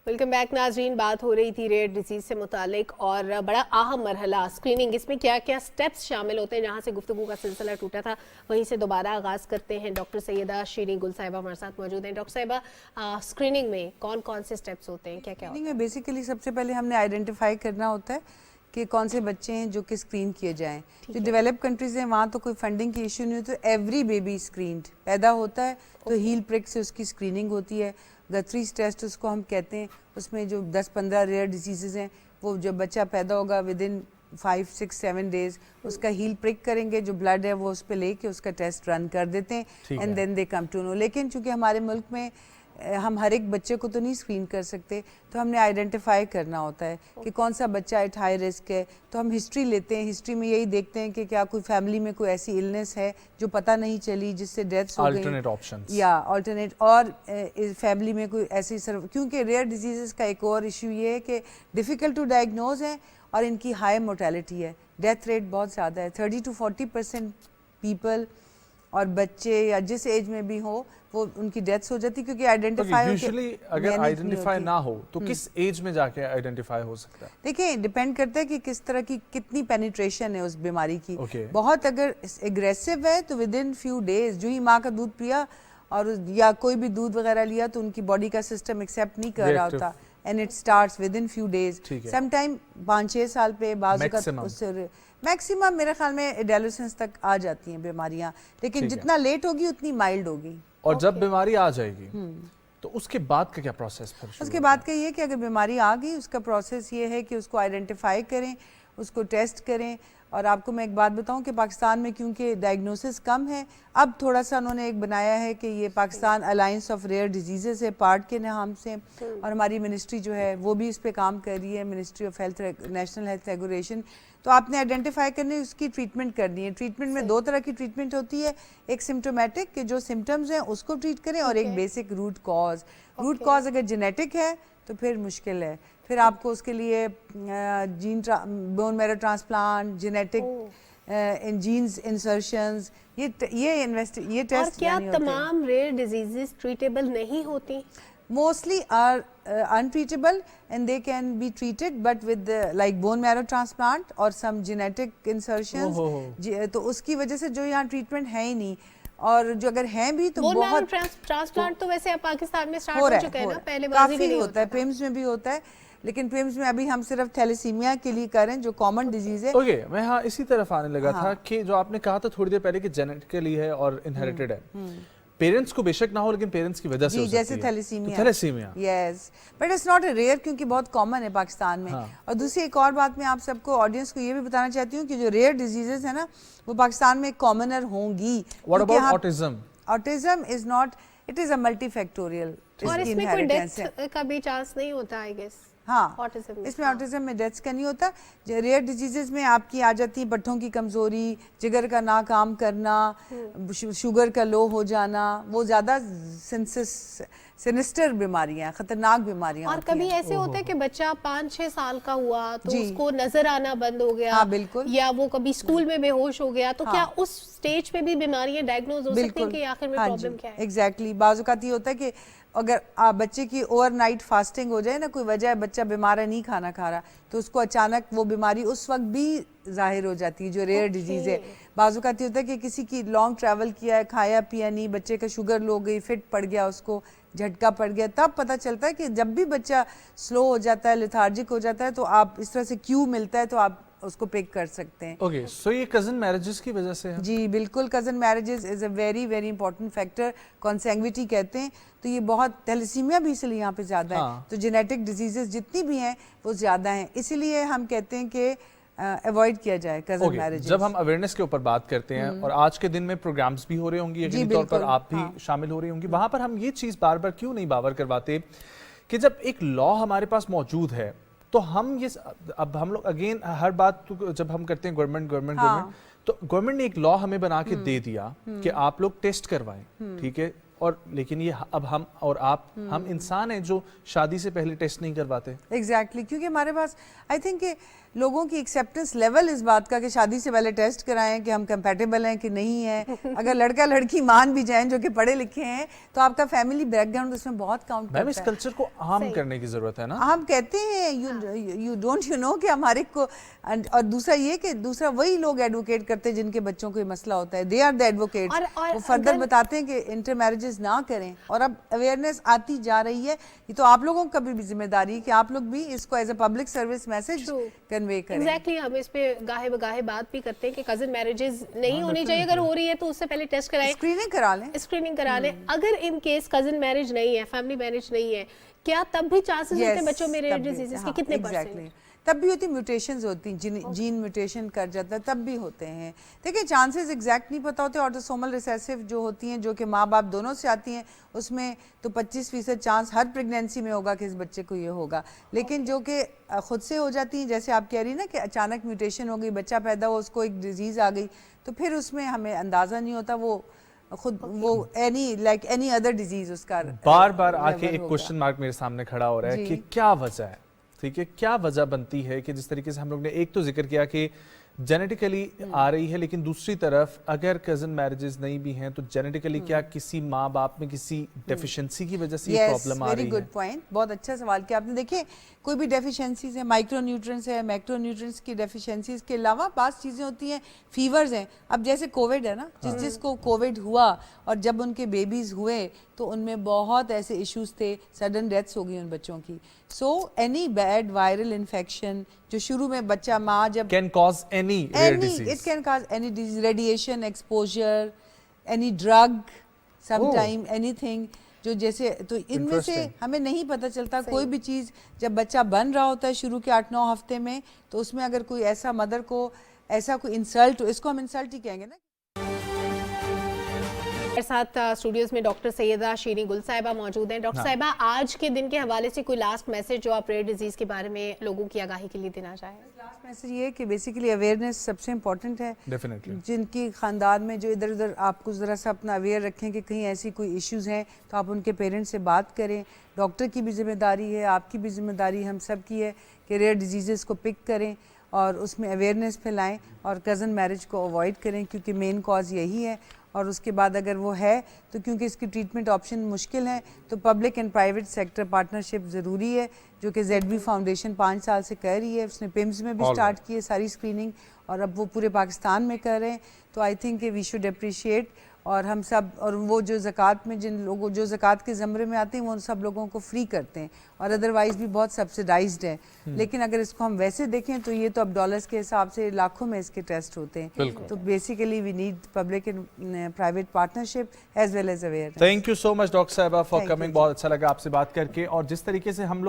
Welcome back नाजरीन। बात हो रही थी रेयर डिजीज से मुतालिक और बड़ा अहम मरहला स्क्रीनिंग, इसमें क्या क्या स्टेप्स शामिल होते हैं। जहां से गुफ्तगू का सिलसिला टूटा था वहीं से दोबारा आगाज़ करते हैं। डॉक्टर सैयदा शीरीन गुल साहिबा हमारे साथ मौजूद हैं। डॉक्टर साहिबा, स्क्रीनिंग में कौन कौन से स्टेप्स होते हैं, क्या क्या स्क्रीनिंग में बेसिकली सबसे पहले हमने आइडेंटिफाई करना होता है कि कौन से बच्चे हैं जो कि स्क्रीन किए जाएं। जो डेवलप कंट्रीज़ हैं वहाँ तो कोई फंडिंग की इशू नहीं होती, तो एवरी बेबी स्क्रीन्ड पैदा होता है तो हील प्रिक से उसकी स्क्रीनिंग होती है। गथरीज टेस्ट उसको हम कहते हैं, उसमें जो 10-15 रेयर डिजीज़ हैं वो जब बच्चा पैदा होगा विद इन 5-6-7 डेज उसका हील प्रिक करेंगे, जो ब्लड है वो उस पर लेके उसका टेस्ट रन कर देते हैं and then they come to know. लेकिन चूँकि हमारे मुल्क में हम हर एक बच्चे को तो नहीं स्क्रीन कर सकते, तो हमने आइडेंटिफाई करना होता है कि कौन सा बच्चा एट हाई रिस्क है। तो हम हिस्ट्री लेते हैं, हिस्ट्री में यही देखते हैं कि क्या कोई फैमिली में कोई ऐसी इलनेस है जो पता नहीं चली जिससे डेथ्स हो गई, या अल्टरनेट, और फैमिली में कोई ऐसी क्योंकि रेयर डिजीज़ का एक और इशू ये है कि डिफ़िकल्ट टू डायग्नोज है और इनकी हाई मोर्टेलिटी है, डेथ रेट बहुत ज़्यादा है। 30-40% पीपल और बच्चे या जिस एज में भी हो वो उनकी डेथ्स हो जाती, क्योंकि आइडेंटिफाई यूजुअली अगर आइडेंटिफाई ना हो तो किस एज में जाके आइडेंटिफाई हो सकता है? देखिए, डिपेंड करता है कि किस तरह की कितनी पेनिट्रेशन है उस बीमारी की। बहुत अगर एग्रेसिव है तो विद इन फ्यू डेज, जो ही माँ का दूध पिया और या कोई भी दूध वगैरह लिया तो उनकी बॉडी का सिस्टम एक्सेप्ट नहीं कर रहा होता and it starts with in few days. Some time 5-6 साल पे बाजू का उससे मैक्सिमम मेरे ख्याल में एडोलेसेंस तक आ जाती हैं बीमारियां, लेकिन जितना लेट होगी उतनी माइल्ड होगी। और जब बीमारी आ जाएगी तो उसके बाद का क्या प्रोसेस फिर? उसके बाद का ये कि अगर बीमारी आ गई उसका प्रोसेस ये है कि उसको आइडेंटिफाई करें, उसको टेस्ट करें। और आपको मैं एक बात बताऊं कि पाकिस्तान में क्योंकि डायग्नोसिस कम है, अब थोड़ा सा उन्होंने एक बनाया है कि ये Pakistan alliance of rare diseases है पार्ट के नाम से, और हमारी मिनिस्ट्री जो है वो भी इस पे काम कर रही है, ministry of health, national health regulation. तो आपने आइडेंटिफाई करनी है, उसकी ट्रीटमेंट करनी है। ट्रीटमेंट में 2 तरह की ट्रीटमेंट होती है, एक सिम्टोमेटिक के जो सिम्टम्स हैं उसको ट्रीट करें, और एक basic root cause. Root cause अगर जेनेटिक है तो फिर मुश्किल है, फिर आपको उसके लिए bone marrow transplant, genetic genes insertions, ये टेस्ट। और क्या तमाम रेयर डिजीजेस ट्रीटेबल नहीं होती? Mostly are untreatable and they can be treated, but with like bone marrow transplant or some genetic insertions. तो उसकी वजह से जो यहाँ ट्रीटमेंट है ही नहीं, और जो अगर हैं भी तो बहुत ट्रांसप्लांट तो वैसे अब पाकिस्तान में स्टार्ट हो चुका है ना, पहले काफी होता है, प्रिम्स में भी होता है, लेकिन प्रिम्स में अभी हम सिर्फ थैलेसीमिया के लिए कर रहे हैं जो कॉमन डिजीज है। ओके, मैं हाँ इसी तरफ आने लगा था कि जो आपने कहा था थोड़ी देर पहले कि जेनेटिकली है और इनहेरिटेड है, पेरेंट्स को बेशक ना हो लेकिन पेरेंट्स की वजह से हो सकती है, जैसे thalassemia. Yes, but it's not rare क्योंकि बहुत कॉमन है पाकिस्तान में। और दूसरी एक और बात मैं आप सबको, ऑडियंस को ये भी बताना चाहती हूँ कि जो रेयर डिजीजेस है ना वो पाकिस्तान में कॉमनर होंगी। What about autism? Autism is not, it is a multifactorial. और इसमें कोई डेथ का भी चांस नहीं होता आई गेस? हाँ, इसमें ऑटिज्म में डेथ्स का नहीं होता। रेयर डिजीजेस में आपकी आ जाती है पट्ठों की कमजोरी, जिगर का ना काम करना, शुगर का लो हो जाना, वो ज्यादा सिनिस्टर बीमारियां, खतरनाक बीमारियां। और कभी ऐसे होता है कि बच्चा 5-6 साल का हुआ तो उसको नजर आना बंद हो गया, बिल्कुल, या वो कभी स्कूल में बेहोश हो गया, तो क्या उस स्टेज पे भी बीमारियां डायग्नोज हो सकती हैं कि आखिर में प्रॉब्लम क्या है? एग्जैक्टली, बाज़ औक़ात ये होता है कि अगर बच्चे की ओवरनाइट फास्टिंग हो जाए ना, कोई वजह है बच्चा बीमार है, नहीं खाना खा रहा, तो उसको अचानक वो बीमारी उस वक्त भी जाहिर हो जाती है जो रेयर डिजीज है। बाज़ औक़ात होता है कि किसी की लॉन्ग ट्रैवल किया है, खाया पिया नहीं, बच्चे का शुगर लो गई, फिट पड़ गया, उसको झटका पड़ गया, तब पता चलता है कि जब भी बच्चा स्लो हो जाता है, लेथार्जिक हो जाता है, तो आप इस तरह से क्यू मिलता है तो आप उसको पिक कर सकते हैं। ओके, सो ये कजन मैरिजेस की वजह से है? जी बिल्कुल, cousin marriages is a very very important factor, consanguinity कहते हैं। तो ये बहुत, थैलेसीमिया भी इसलिए यहाँ पे ज्यादा है, तो जेनेटिक डिजीजेस जितनी भी हैं वो ज्यादा हैं, इसीलिए हम कहते हैं कि अवॉइड किया जाए कजन मैरिजेस। जब हम अवेयरनेस के ऊपर बात करते हैं और आज के दिन में प्रोग्राम्स भी हो रहे होंगे, यकीनी तौर पर आप भी शामिल हो रही होंगी, वहां पर हम ये चीज बार बार क्यों नहीं बावर करवाते कि जब एक लॉ हमारे पास मौजूद है तो हम ये, अब हम लोग अगेन हर बात जब हम करते हैं गवर्नमेंट, तो गवर्नमेंट ने एक लॉ हमें बना के दे दिया कि आप लोग टेस्ट करवाएं, ठीक है, اور لیکن یہ اب ہم اور آپ ہم انسان ہیں جو شادی سے پہلے ٹیسٹ نہیں کرواتے. ایگزیکٹلی کیونکہ ہمارے پاس آئی تھنک کہ لوگوں کی ایکسیپٹنس لیول اس بات کا کہ شادی سے پہلے ٹیسٹ کرائیں کہ ہم کمپیٹیبل ہیں کہ نہیں ہیں. اگر لڑکا لڑکی مان بھی جائیں جو کہ پڑھے لکھے ہیں تو آپ کا فیملی بیک گراؤنڈ اس میں بہت کاؤنٹ کرتا ہے. میم اس کلچر کو عام کرنے کی ضرورت ہے نا. ہم کہتے ہیں یو ڈونٹ یو نو کہ ہمارے کو, اور دوسرا یہ کہ دوسرا وہی لوگ ایڈوکیٹ کرتے ہیں جن کے بچوں کو یہ مسئلہ ہوتا ہے, دے آر دا ایڈوکیٹ. وہ فردر بتاتے ہیں کہ انٹر میرجز نہ کریں, اور اب اویئرنیس آتی جا رہی ہے. یہ تو آپ لوگوں کا بھی ذمہ داری ہے کہ آپ لوگ بھی اس کو as a public service message convey کریں. ایگزیکٹلی ہم اس پہ گاہے بگاہے بات بھی کرتے ہیں کہ کزن میرجز نہیں ہونی چاہیے, اگر ہو رہی ہے تو اس سے پہلے ٹیسٹ کرائیں, اسکریننگ کرا لیں. اگر ان کیس کزن میرج نہیں ہے, فیملی میرج نہیں ہے, کیا تب بھی چانسز ہوتے ہیں بچوں میں ریئر ڈیزیزز کے کتنے پرسنٹ؟ تب بھی ہوتی, میوٹیشنز ہوتی ہیں, جین میوٹیشن کر جاتا ہے تب بھی ہوتے ہیں. دیکھیں چانسز ایگزیکٹ نہیں پتہ ہوتے. آٹوسومل ریسیسو جو ہوتی ہیں جو کہ ماں باپ دونوں سے آتی ہیں, اس میں تو 25% چانس ہر پریگنینسی میں ہوگا کہ اس بچے کو یہ ہوگا. لیکن جو کہ خود سے ہو جاتی ہیں, جیسے آپ کہہ رہی نا کہ اچانک میوٹیشن ہو گئی, بچہ پیدا ہو, اس کو ایک ڈیزیز آ گئی, تو پھر اس میں ہمیں اندازہ نہیں ہوتا, وہ خود وہ اینی ادر ڈیزیز اس کا بار بار آ کے ایک کوشچن مارک میرے سامنے کھڑا ہو رہا ہے کہ کیا وجہ ہے, ٹھیک ہے, کیا وجہ بنتی ہے کہ جس طریقے سے ہم لوگ نے ایک تو ذکر کیا کہ جینیٹیکلی آ رہی ہے, لیکن دوسری طرف اگر کزن میرجز نہیں بھی ہیں تو جینیٹیکلی کیا کسی ماں باپ میں کسی ڈیفیشنسی کی وجہ سے یہ پرابلم آ رہی ہے؟ ویری گڈ پوائنٹ, بہت اچھا سوال کیا آپ نے. دیکھیں کوئی بھی ڈیفیشنسیز ہیں, مائکرو نیوٹرینس ہے, میکرو نیوٹرینس کی ڈیفیشنسیز کے علاوہ بعض چیزیں ہوتی ہیں, فیورز ہیں. اب جیسے کووڈ ہے نا, جس کو کووڈ ہوا اور جب ان کے بیبیز ہوئے تو ان میں بہت ایسے ایشوز تھے, سڈن ڈیتھس ہو گئی ان بچوں کی. So any bad viral infection جو شروع میں بچہ ماں جب can cause any rare disease. It can cause any disease, radiation exposure, any drug, sometime anything. جو جیسے تو ان میں سے ہمیں نہیں پتہ چلتا. کوئی بھی چیز جب بچہ بن رہا ہوتا ہے شروع کے 8-9 ہفتے میں, تو اس میں اگر کوئی ایسا مدر کو ایسا کوئی انسلٹ, اس کو ہم انسلٹ ہی کہیں گے نا. میرے ساتھ اسٹوڈیوز میں ڈاکٹر سیدہ شیریں گل صاحبہ موجود ہیں. ڈاکٹر صاحبہ, آج کے دن کے حوالے سے کوئی لاسٹ میسج جو آپ ریئر ڈیزیز کے بارے میں لوگوں کی آگاہی کے لیے دینا چاہیں؟ لاسٹ میسج یہ ہے کہ بیسیکلی اویئرنیس سب سے امپورٹنٹ ہے. ڈیفینیٹلی جن کی خاندان میں جو ادھر ادھر, آپ کو ذرا سا اپنا اویئر رکھیں کہ کہیں ایسی کوئی ایشوز ہیں تو آپ ان کے پیرنٹس سے بات کریں. ڈاکٹر کی بھی ذمہ داری ہے, آپ کی بھی ذمہ داری, ہم سب کی ہے کہ ریئر ڈیزیزز کو پک کریں اور اس میں اویئرنیس پھیلائیں اور کزن میرج کو اوائڈ کریں, کیونکہ مین کاز یہی ہے. اور اس کے بعد اگر وہ ہے تو کیونکہ اس کی ٹریٹمنٹ آپشن مشکل ہیں تو public and private sector partnership ضروری ہے, جو کہ زیڈ بی فاؤنڈیشن 5 سال سے کر رہی ہے. اس نے پمز میں بھی سٹارٹ کی ہے ساری اسکریننگ, اور اب وہ پورے پاکستان میں کر رہے ہیں. تو آئی تھنک کہ وی شوڈ اپریشیٹ, اور ہم سب, اور وہ جو زکوٰۃ میں جن لوگوں جو زکوٰۃ کے زمرے میں آتے ہیں وہ ان سب لوگوں کو فری کرتے ہیں, اور ادروائز بھی بہت سبسیڈائزڈ ہے. لیکن اگر اس کو ہم ویسے دیکھیں تو یہ تو اب ڈالرز کے حساب سے لاکھوں میں اس کے ٹیسٹ ہوتے ہیں. تو basically we need public and private partnership as well as awareness. Thank you so much doctor صاحبہ فار کمنگ, بہت اچھا لگا آپ سے بات کر کے. اور جس طریقے سے ہم لوگ